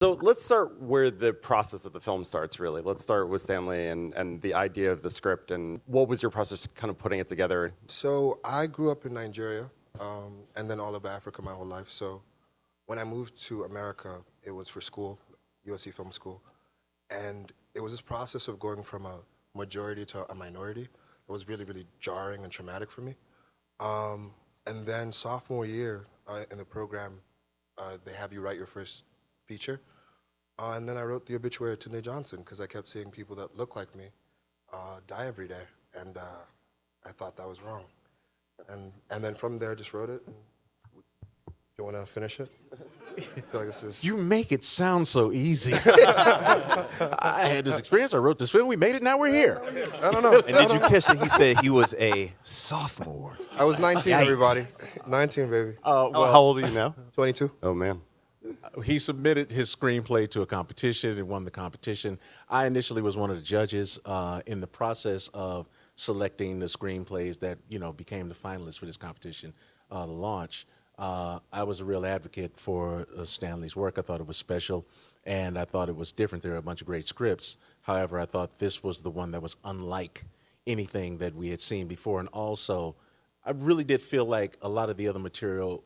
So let's start where the process of the film starts, really. Let's start with Stanley and the idea of the script, and what was your process kind of putting it together? So I grew up in Nigeria and then all over Africa my whole life. So when I moved to America, it was for school, USC Film School. And it was this process of going from a majority to a minority. It was really, really jarring and traumatic for me. And then sophomore year in the program, they have you write your first feature. And then I wrote the obituary of Tunde Johnson because I kept seeing people that look like me die every day. And I thought that was wrong. And then from there, I just wrote it. You want to finish it? I feel like this is... You make it sound so easy. I had this experience. I wrote this film. We made it. Now we're here. I don't know. And did you catch that he said he was a sophomore? I was 19, Yikes. everybody. 19, baby. How old are you now? 22. Oh, man. He submitted his screenplay to a competition and won the competition. I initially was one of the judges in the process of selecting the screenplays that became the finalists for this competition to launch. I was a real advocate for Stanley's work. I thought it was special, and I thought it was different. There are a bunch of great scripts. However, I thought this was the one that was unlike anything that we had seen before. And also, I really did feel like a lot of the other material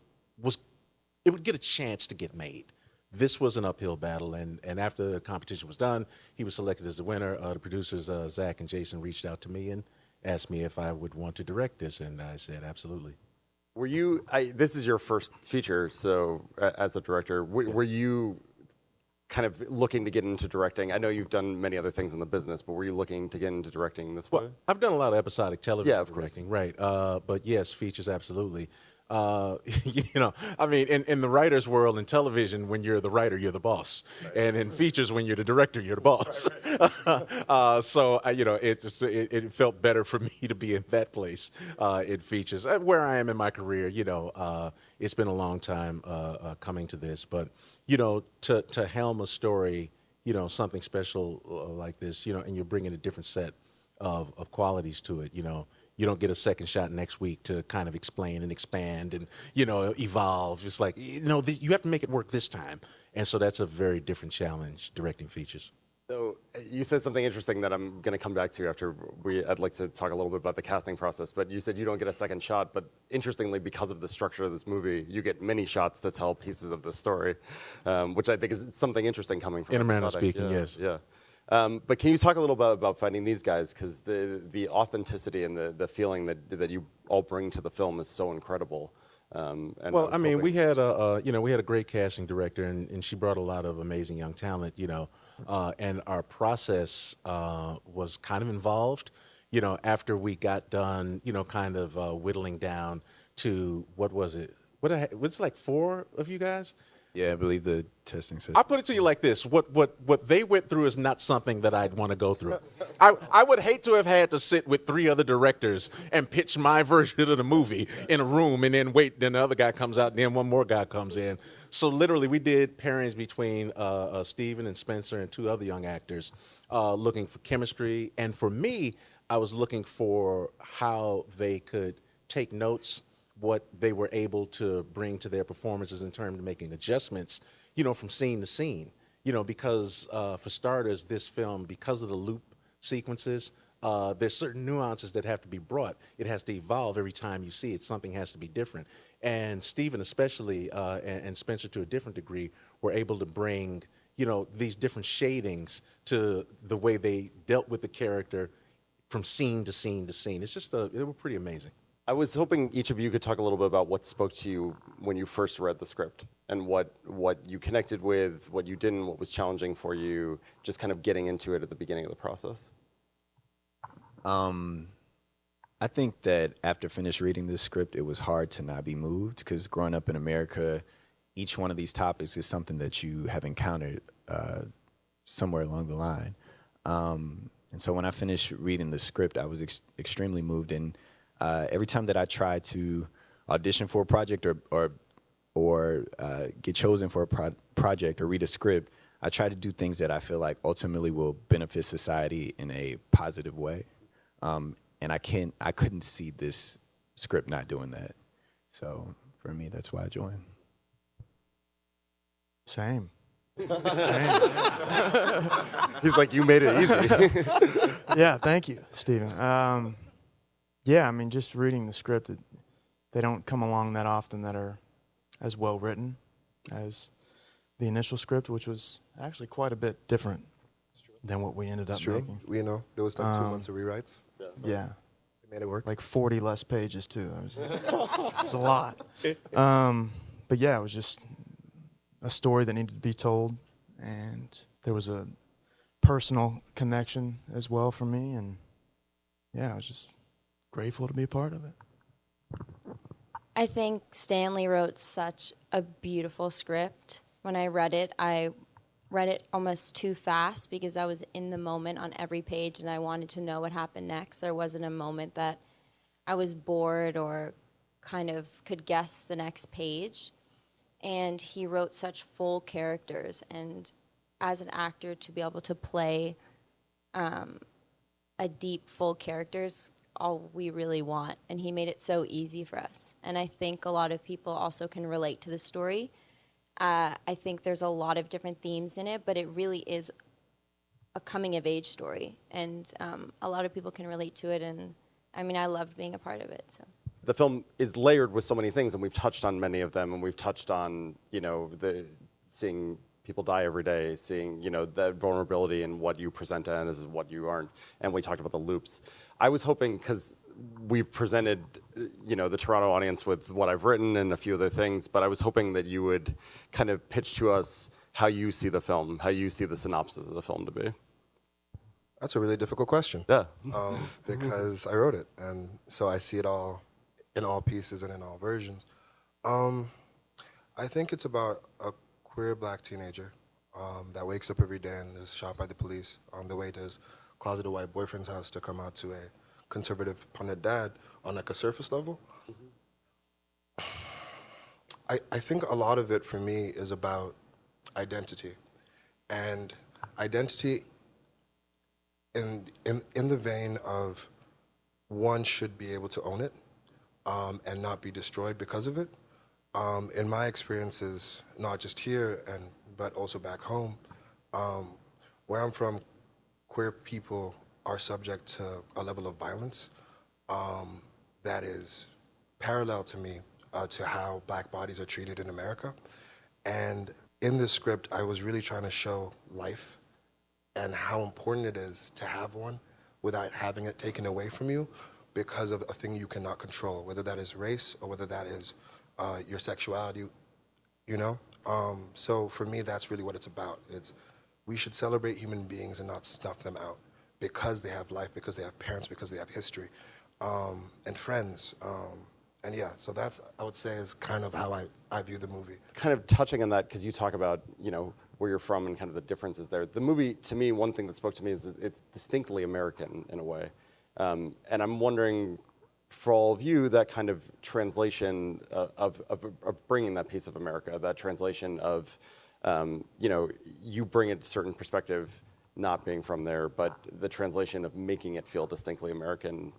it would get a chance to get made. This was an uphill battle, and after the competition was done, he was selected as the winner. The producers, Zach and Jason, reached out to me and asked me if I would want to direct this, and I said absolutely. Were you, this is your first feature, so as a director, were you kind of looking to get into directing? I know you've done many other things in the business, but were you looking to get into directing this way? Well, I've done a lot of episodic television of directing, right? But yes, features, absolutely. I mean, in the writer's world in television, when you're the writer, you're the boss. Right. And in features, when you're the director, you're the boss. Right. So, it felt better for me to be in that place in features. Where I am in my career, it's been a long time coming to this. But, to helm a story, something special like this, and you're bringing a different set of qualities to it, You don't get a second shot next week to kind of explain and expand and, evolve. It's like, you have to make it work this time. And so that's a very different challenge, directing features. So you said something interesting that I'm going to come back to after I'd like to talk a little bit about the casting process, but you said you don't get a second shot, but interestingly, because of the structure of this movie, you get many shots to tell pieces of the story, which I think is something interesting coming from... In a manner of speaking, yes. Yeah. But can you talk a little bit about finding these guys? Because the authenticity and the feeling that you all bring to the film is so incredible. Well, I mean, we had a great casting director, and she brought a lot of amazing young talent, and our process was kind of involved, after we got done, kind of whittling down to, what was it? Was it like 4 of you guys? Yeah, I believe the testing session. I'll put it to you like this. What they went through is not something that I'd want to go through. I would hate to have had to sit with 3 other directors and pitch my version of the movie in a room and then wait, then the other guy comes out and then one more guy comes in. So literally we did pairings between Steven and Spencer and 2 other young actors looking for chemistry. And for me, I was looking for how they could take notes, what they were able to bring to their performances in terms of making adjustments, from scene to scene. Because for starters, this film, because of the loop sequences, there's certain nuances that have to be brought. It has to evolve every time you see it. Something has to be different. And Stephen especially, and Spencer to a different degree, were able to bring, these different shadings to the way they dealt with the character from scene to scene to scene. It's just, it was pretty amazing. I was hoping each of you could talk a little bit about what spoke to you when you first read the script and what you connected with, what you didn't, what was challenging for you, just kind of getting into it at the beginning of the process. I think that after finished reading this script, it was hard to not be moved because growing up in America, each one of these topics is something that you have encountered somewhere along the line. And so when I finished reading the script, I was extremely moved. And every time that I try to audition for a project or get chosen for a project or read a script, I try to do things that I feel like ultimately will benefit society in a positive way. And I couldn't see this script not doing that. So for me, that's why I joined. Same. He's like, you made it easy. Yeah, thank you, Stephen. Yeah, I mean, just reading the script, they don't come along that often that are as well written as the initial script, which was actually quite a bit different than what we ended up making. You know, there was like 2 months of rewrites. Yeah. They made it work. Like 40 less pages, too. It was a lot. But yeah, it was just a story that needed to be told, and there was a personal connection as well for me, and yeah, I was just grateful to be a part of it. I think Stanley wrote such a beautiful script. When I read it almost too fast because I was in the moment on every page and I wanted to know what happened next. There wasn't a moment that I was bored or kind of could guess the next page. And he wrote such full characters, and as an actor to be able to play a deep, full characters, all we really want. And he made it so easy for us. And I think a lot of people also can relate to the story. I think there's a lot of different themes in it, but it really is a coming-of-age story. And a lot of people can relate to it, and I mean, I loved being a part of it. So. The film is layered with so many things, and we've touched on many of them, and we've touched on, you know, seeing people die every day, seeing, you know, that vulnerability and what you present as what you aren't, and we talked about the loops. I was hoping, because we've presented, you know, the Toronto audience with what I've written and a few other things, but I was hoping that you would kind of pitch to us how you see the film, how you see the synopsis of the film to be. That's a really difficult question. Yeah. Because I wrote it, and so I see it all in all pieces and in all versions. I think it's about a queer black teenager that wakes up every day and is shot by the police on the way to his closeted white boyfriend's house to come out to a conservative pundit dad on like a surface level. I think a lot of it for me is about identity, and identity in the vein of one should be able to own it and not be destroyed because of it. In my experiences, not just here but also back home, where I'm from, queer people are subject to a level of violence that is parallel to me to how black bodies are treated in America. And in this script, I was really trying to show life and how important it is to have one without having it taken away from you because of a thing you cannot control, whether that is race or whether that is your sexuality, you know? So for me, that's really what it's about. We should celebrate human beings and not snuff them out because they have life, because they have parents, because they have history, and friends. And yeah, so that's, I would say, is kind of how I view the movie. Kind of touching on that, because you talk about, you know, where you're from and kind of the differences there. The movie, to me, one thing that spoke to me is that it's distinctly American in a way. And I'm wondering, for all of you, that kind of translation of bringing that piece of America, that translation of, you know, you bring a certain perspective, not being from there, but the translation of making it feel distinctly American,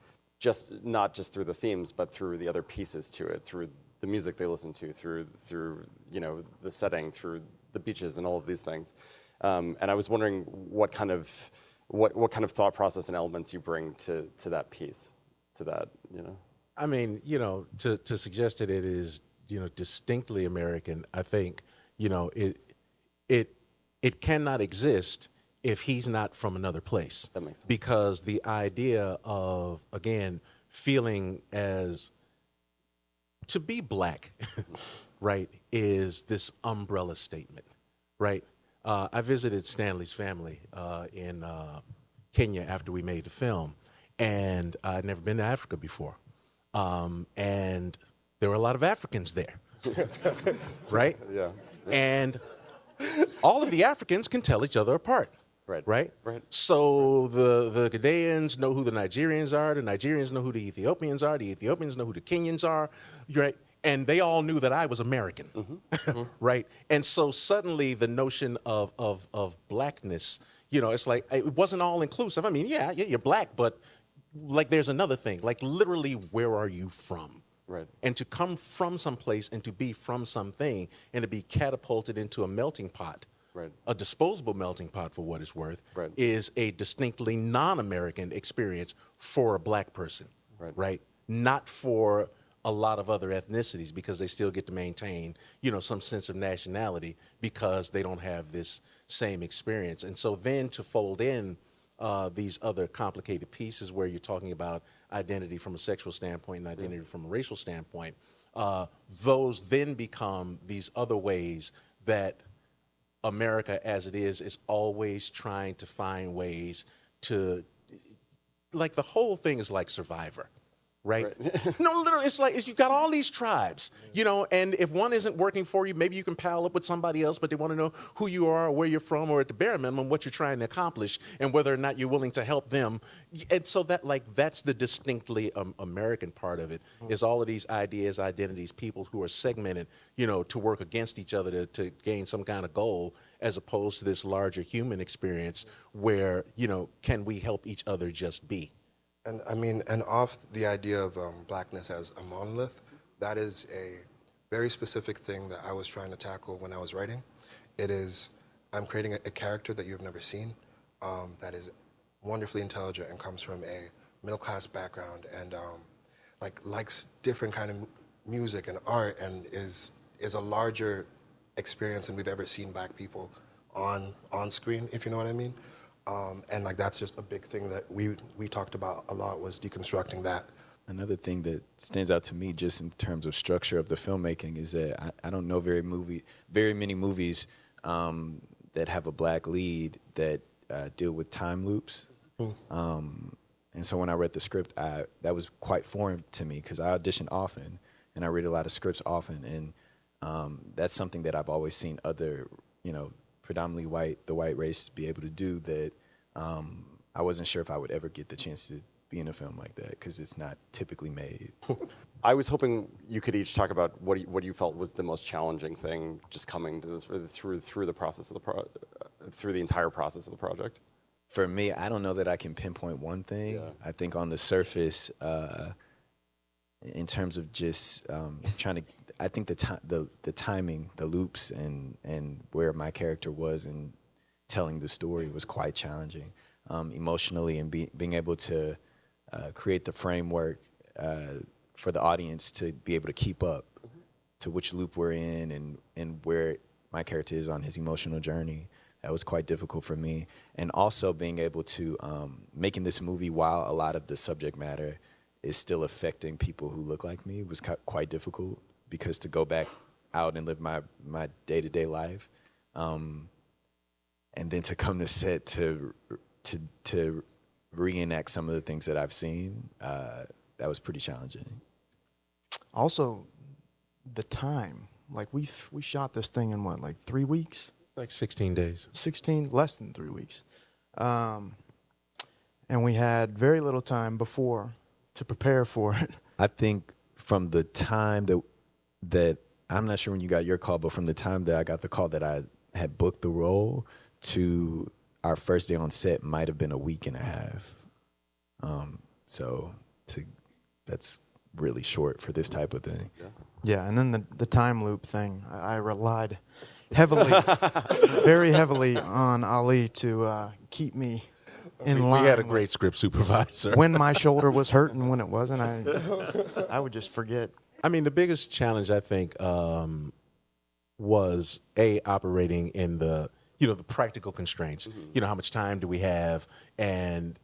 not just through the themes, but through the other pieces to it, through the music they listen to, through you know, the setting, through the beaches and all of these things. And I was wondering what kind of thought process and elements you bring to that piece, to that, you know? I mean, you know, to suggest that it is, you know, distinctly American, I think, you know, it cannot exist if he's not from another place. That makes sense. Because the idea of, again, feeling as to be black, right, is this umbrella statement, right? I visited Stanley's family in Kenya after we made the film, and I'd never been to Africa before. And there were a lot of Africans there, right? Yeah. And all of the Africans can tell each other apart. Right. So the Ghanaians know who the Nigerians are. The Nigerians know who the Ethiopians are. The Ethiopians know who the Kenyans are. Right. And they all knew that I was American. Mm-hmm. Right. And so suddenly the notion of blackness, you know, it's like it wasn't all inclusive. I mean, yeah, you're black, but like there's another thing. Like literally, where are you from? Right. And to come from someplace and to be from something and to be catapulted into a melting pot Right. A disposable melting pot, for what it's worth, Right. is a distinctly non-American experience for a black person, Right. Not for a lot of other ethnicities, because they still get to maintain, some sense of nationality because they don't have this same experience. And so then to fold in these other complicated pieces where you're talking about identity from a sexual standpoint and identity from a racial standpoint, those then become these other ways that America as it is always trying to find ways to, like, the whole thing is like Survivor. Right? No, literally, it's you've got all these tribes, and if one isn't working for you, maybe you can pal up with somebody else, but they want to know who you are, or where you're from, or at the bare minimum, what you're trying to accomplish, and whether or not you're willing to help them. And so that's the distinctly American part of it, is all of these ideas, identities, people who are segmented, to work against each other to gain some kind of goal, as opposed to this larger human experience where, can we help each other just be? And I mean, and off the idea of blackness as a monolith, that is a very specific thing that I was trying to tackle when I was writing. It is, I'm creating a character that you've never seen, that is wonderfully intelligent and comes from a middle-class background, and likes different kind of music and art, and is a larger experience than we've ever seen black people on screen, if you know what I mean. And that's just a big thing that we talked about a lot, was deconstructing that. Another thing that stands out to me just in terms of structure of the filmmaking is that I don't know very many movies that have a black lead that deal with time loops. And so when I read the script, that was quite foreign to me, because I audition often and I read a lot of scripts often, and that's something that I've always seen other, predominantly the white race be able to do, that I wasn't sure if I would ever get the chance to be in a film like that, because it's not typically made. I was hoping you could each talk about what you felt was the most challenging thing just coming to this through the process of through the entire process of the project. For me, I don't know that I can pinpoint one thing. Yeah. I think on the surface, in terms of just trying to, I think the timing, the loops, and where my character was in telling the story was quite challenging emotionally, and being able to create the framework for the audience to be able to keep up to which loop we're in and where my character is on his emotional journey. That was quite difficult for me. And also being able to, making this movie while a lot of the subject matter is still affecting people who look like me was quite difficult, because to go back out and live my day-to-day life, and then to come to set to reenact some of the things that I've seen, that was pretty challenging. Also, the time. Like, we shot this thing in 3 weeks? Like 16 days. 16, less than 3 weeks. And we had very little time before to prepare for it. I think from the time that I'm not sure when you got your call, but from the time that I got the call that I had booked the role to our first day on set might have been a week and a half. That's really short for this type of thing. Yeah, and then the time loop thing. I relied heavily, very heavily on Ali to keep me in line. We had a great script supervisor. When my shoulder was hurting, when it wasn't, I would just forget. I mean, the biggest challenge, I think, was operating in the practical constraints. How much time do we have, and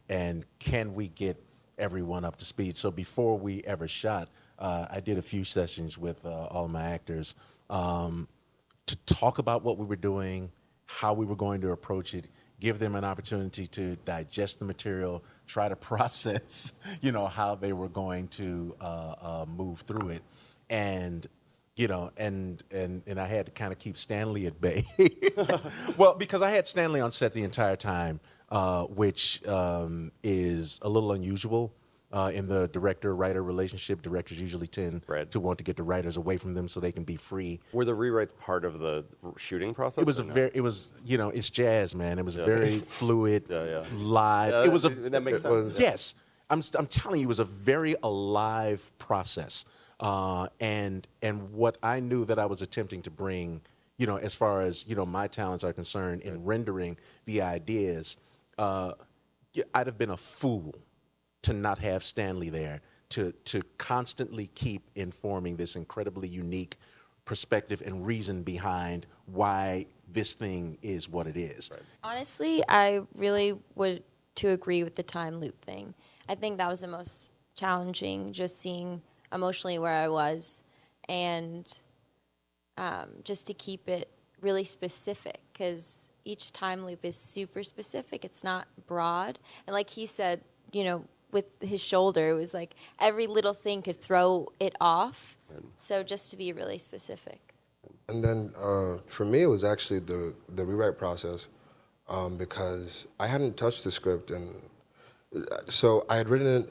can we get everyone up to speed? So before we ever shot, I did a few sessions with all my actors to talk about what we were doing, how we were going to approach it, give them an opportunity to digest the material, try to process, how they were going to move through it, and I had to kind of keep Stanley at bay. Well, because I had Stanley on set the entire time, which is a little unusual in the director-writer relationship. Directors usually tend to want to get the writers away from them so they can be free. Were the rewrites part of the shooting process? It was it's jazz, man. It was very fluid, live. Yeah, it was that makes sense. Yes, I'm telling you, it was a very alive process. And what I knew that I was attempting to bring, as far as, my talents are concerned in rendering the ideas, I'd have been a fool to not have Stanley there to constantly keep informing this incredibly unique perspective and reason behind why this thing is what it is. Right. Honestly, I really would to agree with the time loop thing. I think that was the most challenging, just seeing emotionally where I was, and just to keep it really specific, because each time loop is super specific. It's not broad. And like he said, with his shoulder, it was like every little thing could throw it off. So just to be really specific. And then for me, it was actually the rewrite process, because I hadn't touched the script, and so I had written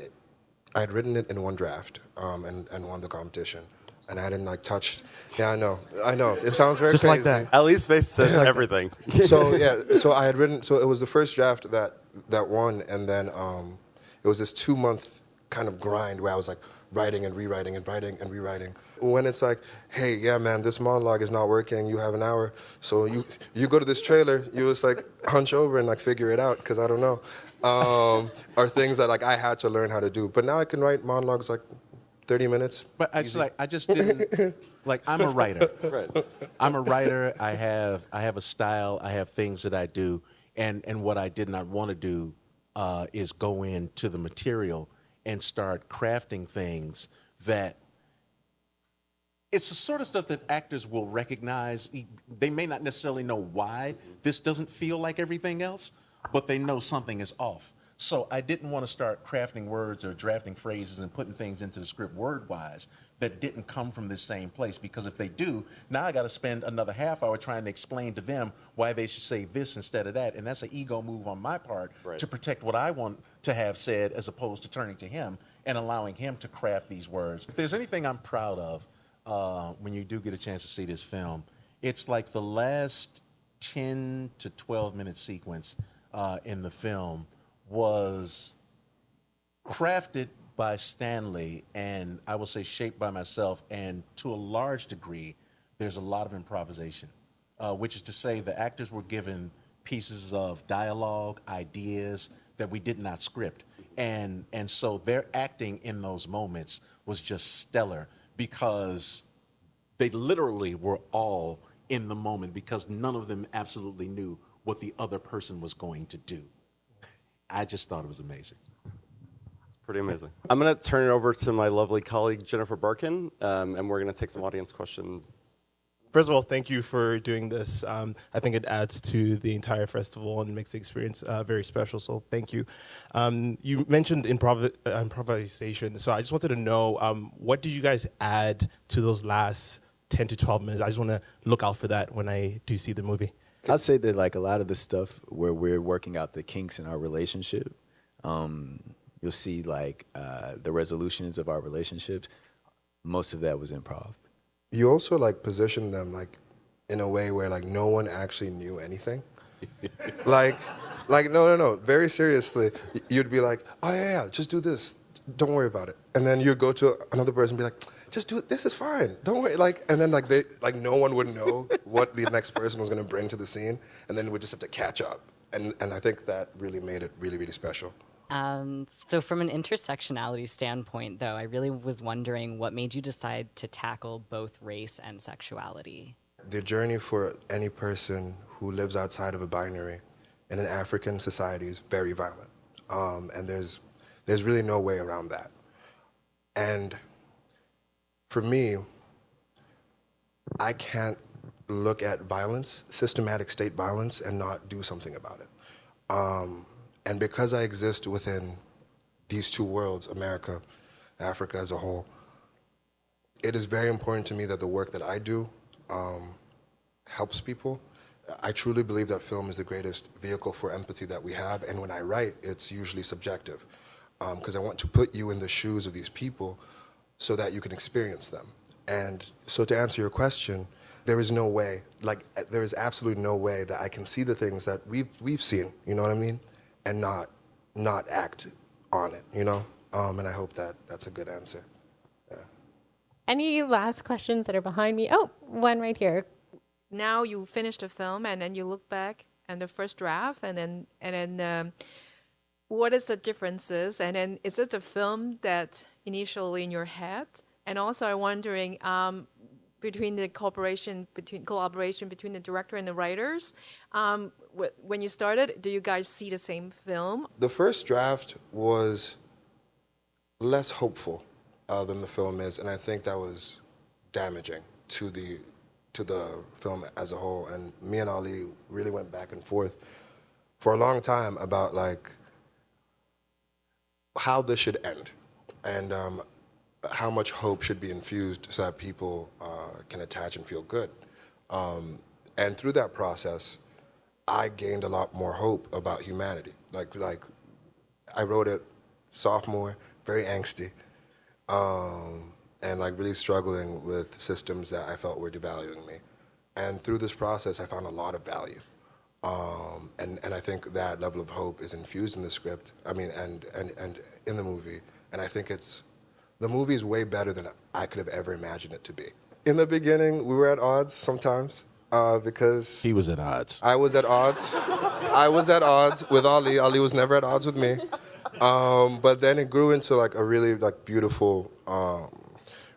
it in one draft, and won the competition. And I hadn't touched. Yeah, I know. It sounds very just crazy. like that. Ali's face says everything. So I had written. So it was the first draft that won, and then it was this 2-month kind of grind where I was like writing and rewriting and writing and rewriting. When it's like, hey, yeah, man, this monologue is not working. You have an hour, so you go to this trailer. You just hunch over and figure it out, because I don't know, are things that I had to learn how to do. But now I can write monologues 30 minutes. But I just didn't I'm a writer. Right. I'm a writer. I have a style. I have things that I do, and what I did not want to do is go into the material and start crafting things that. It's the sort of stuff that actors will recognize. They may not necessarily know why this doesn't feel like everything else, but they know something is off. So I didn't want to start crafting words or drafting phrases and putting things into the script word-wise that didn't come from this same place, because if they do, now I got to spend another half hour trying to explain to them why they should say this instead of that, and that's an ego move on my part to protect what I want to have said, as opposed to turning to him and allowing him to craft these words. If there's anything I'm proud of when you do get a chance to see this film, it's the last 10 to 12 minute sequence in the film was crafted by Stanley, and I will say shaped by myself, and to a large degree, there's a lot of improvisation, which is to say the actors were given pieces of dialogue, ideas that we did not script, and so their acting in those moments was just stellar, because they literally were all in the moment, because none of them absolutely knew what the other person was going to do. I just thought it was amazing. It's pretty amazing. I'm going to turn it over to my lovely colleague, Jennifer Barkin, and we're going to take some audience questions. First of all, thank you for doing this. I think it adds to the entire festival and makes the experience very special, so thank you. You mentioned improvisation, so I just wanted to know, what did you guys add to those last 10 to 12 minutes? I just want to look out for that when I do see the movie. I'd say that a lot of the stuff where we're working out the kinks in our relationship, you'll see the resolutions of our relationships, most of that was improv. You also position them in a way where no one actually knew anything. No, very seriously, you'd be like, oh yeah, just do this, don't worry about it. And then you'd go to another person and be like, just do it, this is fine, don't worry. And then they no one would know what the next person was gonna bring to the scene, and then we'd just have to catch up. And I think that really made it really, really special. So from an intersectionality standpoint, though, I really was wondering what made you decide to tackle both race and sexuality? The journey for any person who lives outside of a binary in an African society is very violent. And there's really no way around that. And for me, I can't look at violence, systematic state violence, and not do something about it. And because I exist within these two worlds, America, Africa as a whole, it is very important to me that the work that I do helps people. I truly believe that film is the greatest vehicle for empathy that we have, and when I write, it's usually subjective, because I want to put you in the shoes of these people so that you can experience them. And so to answer your question, there is no way, there is absolutely no way that I can see the things that we've seen, you know what I mean? And not act on it, you know? And I hope that that's a good answer. Yeah. Any last questions that are behind me? Oh, one right here. now you finish the film and then you look back and the first draft and then what is the differences? And then is it the film that initially in your head? And also I'm wondering between the collaboration between the director and the writers, when you started, do you guys see the same film? The first draft was less hopeful than the film is, and I think that was damaging to the film as a whole. And me and Ali really went back and forth for a long time about like how this should end, and how much hope should be infused so that people can attach and feel good. And through that process, I gained a lot more hope about humanity. Like I wrote it sophomore, very angsty, and like really struggling with systems that I felt were devaluing me. And through this process, I found a lot of value. And I think that level of hope is infused in the script, I mean, and in the movie. And I think the movie is way better than I could have ever imagined it to be. In the beginning, we were at odds sometimes because... He was at odds. I was at odds. I was at odds with Ali. Ali was never at odds with me. But then it grew into like a really like beautiful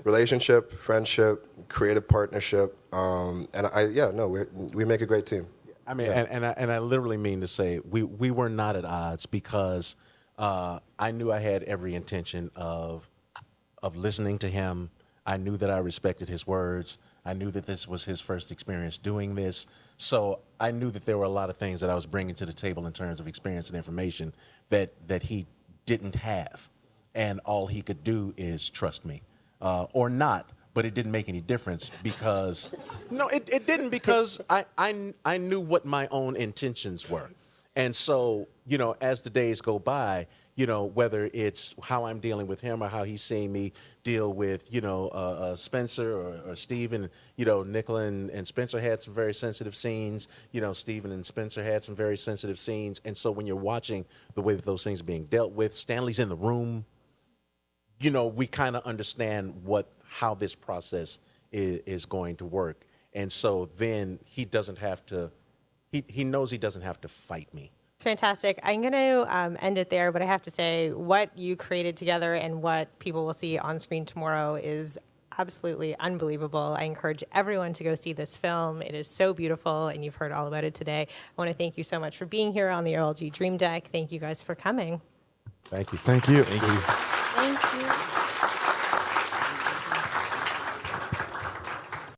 relationship, friendship, creative partnership. We make a great team. I mean, and I literally mean to say we were not at odds because I knew I had every intention of listening to him. I knew that I respected his words. I knew that this was his first experience doing this. So I knew that there were a lot of things that I was bringing to the table in terms of experience and information that he didn't have. And all he could do is trust me or not. But it didn't make any difference because, no, it didn't, because I knew what my own intentions were. And so, you know, as the days go by, you know, whether it's how I'm dealing with him or how he's seeing me deal with, you know, Spencer or Steven, you know, Nicola and Spencer had some very sensitive scenes. You know, Steven and Spencer had some very sensitive scenes. And so when you're watching the way that those things are being dealt with, Stanley's in the room, you know, we kind of understand how this process is going to work. And so then he doesn't have to, he knows he doesn't have to fight me. It's fantastic. I'm going to end it there, but I have to say what you created together and what people will see on screen tomorrow is absolutely unbelievable. I encourage everyone to go see this film. It is so beautiful, and you've heard all about it today. I want to thank you so much for being here on the OLG Dream Deck. Thank you guys for coming. Thank you. Thank you. Thank you. Thank you.